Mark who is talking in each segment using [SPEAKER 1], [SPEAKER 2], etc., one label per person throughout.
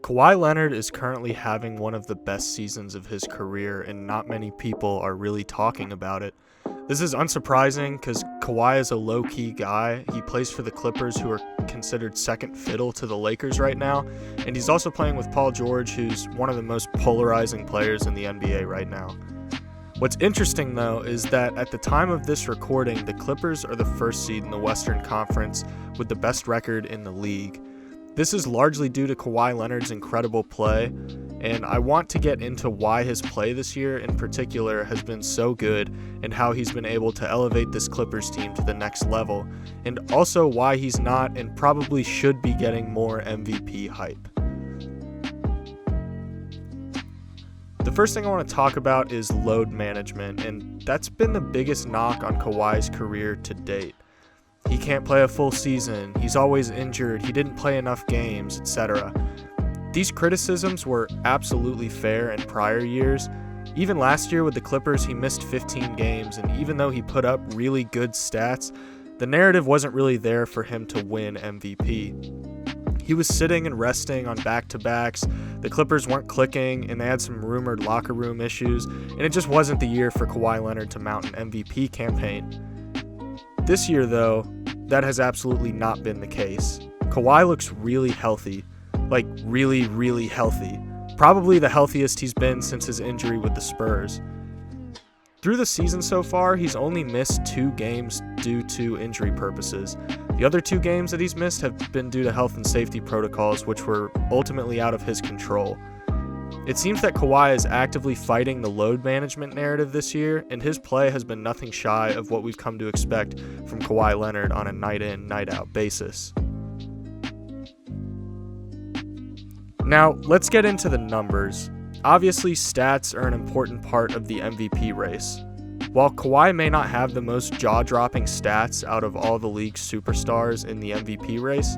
[SPEAKER 1] Kawhi Leonard is currently having one of the best seasons of his career, and not many people are really talking about it. This is unsurprising because Kawhi is a low-key guy. He plays for the Clippers, who are considered second fiddle to the Lakers right now, and he's also playing with Paul George, who's one of the most polarizing players in the NBA right now. What's interesting, though, is that at the time of this recording, the Clippers are the first seed in the Western Conference with the best record in the league. This is largely due to Kawhi Leonard's incredible play, and I want to get into why his play this year in particular has been so good and how he's been able to elevate this Clippers team to the next level, and also why he's not and probably should be getting more MVP hype. The first thing I want to talk about is load management, and that's been the biggest knock on Kawhi's career to date. He can't play a full season, he's always injured, he didn't play enough games, etc. These criticisms were absolutely fair in prior years. Even last year with the Clippers, he missed 15 games, and even though he put up really good stats, the narrative wasn't really there for him to win MVP. He was sitting and resting on back-to-backs, the Clippers weren't clicking, and they had some rumored locker room issues, and it just wasn't the year for Kawhi Leonard to mount an MVP campaign. This year, though, that has absolutely not been the case. Kawhi looks really healthy, like really, really healthy. Probably the healthiest he's been since his injury with the Spurs. Through the season so far, he's only missed 2 games due to injury purposes. The other 2 games that he's missed have been due to health and safety protocols, which were ultimately out of his control. It seems that Kawhi is actively fighting the load management narrative this year, and his play has been nothing shy of what we've come to expect from Kawhi Leonard on a night-in, night-out basis. Now, let's get into the numbers. Obviously, stats are an important part of the MVP race. While Kawhi may not have the most jaw-dropping stats out of all the league's superstars in the MVP race,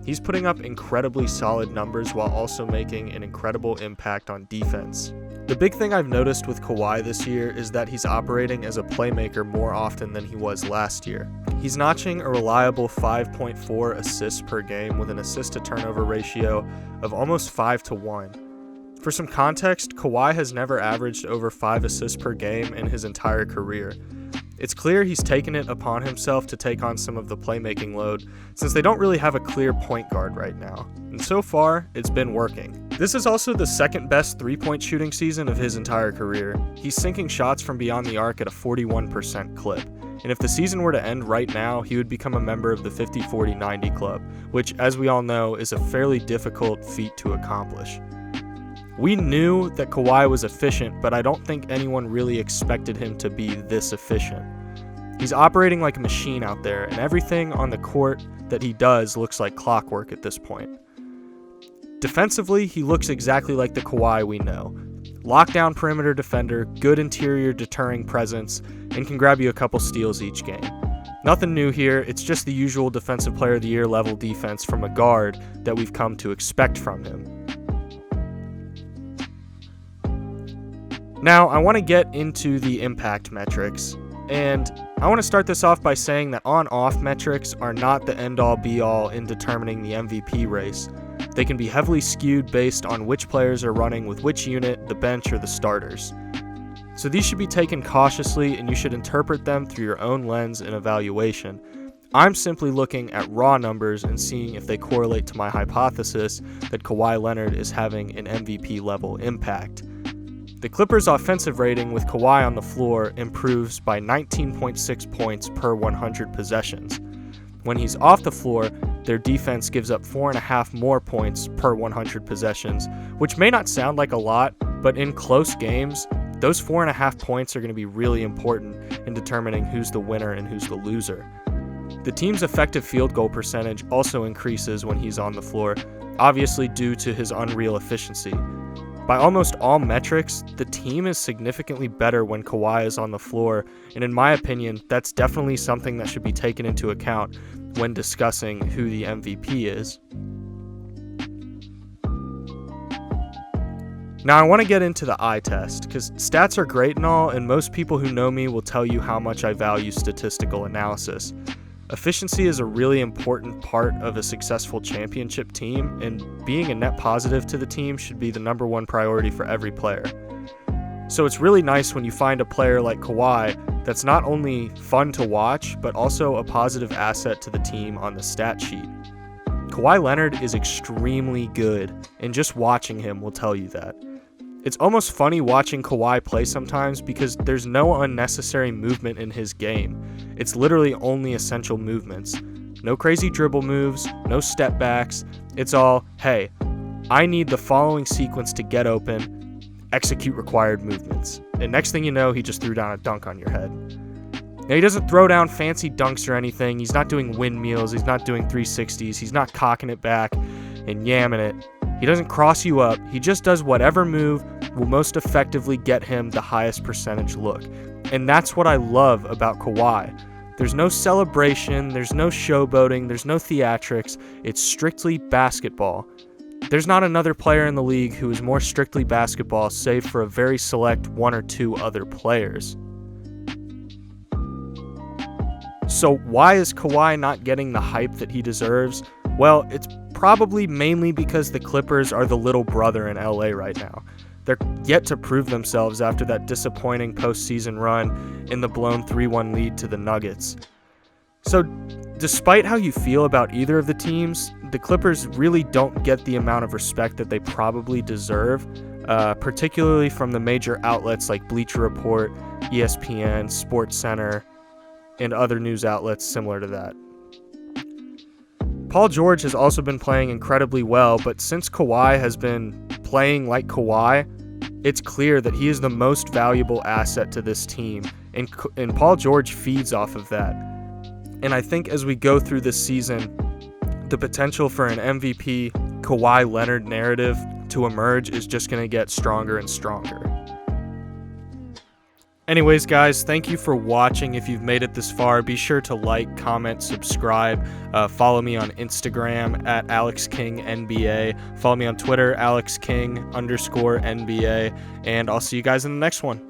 [SPEAKER 1] he's putting up incredibly solid numbers while also making an incredible impact on defense. The big thing I've noticed with Kawhi this year is that he's operating as a playmaker more often than he was last year. He's notching a reliable 5.4 assists per game with an assist-to-turnover ratio of almost 5-1. For some context, Kawhi has never averaged over 5 assists per game in his entire career. It's clear he's taken it upon himself to take on some of the playmaking load, since they don't really have a clear point guard right now, and so far, it's been working. This is also the second best three-point shooting season of his entire career. He's sinking shots from beyond the arc at a 41% clip, and if the season were to end right now, he would become a member of the 50-40-90 club, which, as we all know, is a fairly difficult feat to accomplish. We knew that Kawhi was efficient, but I don't think anyone really expected him to be this efficient. He's operating like a machine out there, and everything on the court that he does looks like clockwork at this point. Defensively, he looks exactly like the Kawhi we know. Lockdown perimeter defender, good interior deterring presence, and can grab you a couple steals each game. Nothing new here, it's just the usual Defensive Player of the Year level defense from a guard that we've come to expect from him. Now, I want to get into the impact metrics, and I want to start this off by saying that on-off metrics are not the end-all be-all in determining the MVP race. They can be heavily skewed based on which players are running with which unit, the bench, or the starters. So these should be taken cautiously, and you should interpret them through your own lens and evaluation. I'm simply looking at raw numbers and seeing if they correlate to my hypothesis that Kawhi Leonard is having an MVP-level impact. The Clippers' offensive rating with Kawhi on the floor improves by 19.6 points per 100 possessions. When he's off the floor, their defense gives up 4.5 more points per 100 possessions, which may not sound like a lot, but in close games, those 4.5 points are going to be really important in determining who's the winner and who's the loser. The team's effective field goal percentage also increases when he's on the floor, obviously due to his unreal efficiency. By almost all metrics, the team is significantly better when Kawhi is on the floor, and in my opinion, that's definitely something that should be taken into account when discussing who the MVP is. Now I want to get into the eye test, because stats are great and all, and most people who know me will tell you how much I value statistical analysis. Efficiency is a really important part of a successful championship team, and being a net positive to the team should be the number one priority for every player. So it's really nice when you find a player like Kawhi that's not only fun to watch, but also a positive asset to the team on the stat sheet. Kawhi Leonard is extremely good, and just watching him will tell you that. It's almost funny watching Kawhi play sometimes because there's no unnecessary movement in his game. It's literally only essential movements. No crazy dribble moves, no step backs. It's all, hey, I need the following sequence to get open, execute required movements. And next thing you know, he just threw down a dunk on your head. Now, he doesn't throw down fancy dunks or anything. He's not doing windmills. He's not doing 360s. He's not cocking it back and yamming it. He doesn't cross you up. He just does whatever move will most effectively get him the highest percentage look. And that's what I love about Kawhi. There's no celebration. There's no showboating. There's no theatrics. It's strictly basketball. There's not another player in the league who is more strictly basketball, save for a very select one or two other players. So why is Kawhi not getting the hype that he deserves? Well, it's probably mainly because the Clippers are the little brother in LA right now. They're yet to prove themselves after that disappointing postseason run in the blown 3-1 lead to the Nuggets. So despite how you feel about either of the teams, the Clippers really don't get the amount of respect that they probably deserve, particularly from the major outlets like Bleacher Report, ESPN, SportsCenter, and other news outlets similar to that. Paul George has also been playing incredibly well, but since Kawhi has been playing like Kawhi, it's clear that he is the most valuable asset to this team, and Paul George feeds off of that. And I think as we go through this season, the potential for an MVP Kawhi Leonard narrative to emerge is just going to get stronger and stronger. Anyways, guys, thank you for watching. If you've made it this far, be sure to like, comment, subscribe. Follow me on Instagram at AlexKingNBA. Follow me on Twitter, AlexKing_NBA. And I'll see you guys in the next one.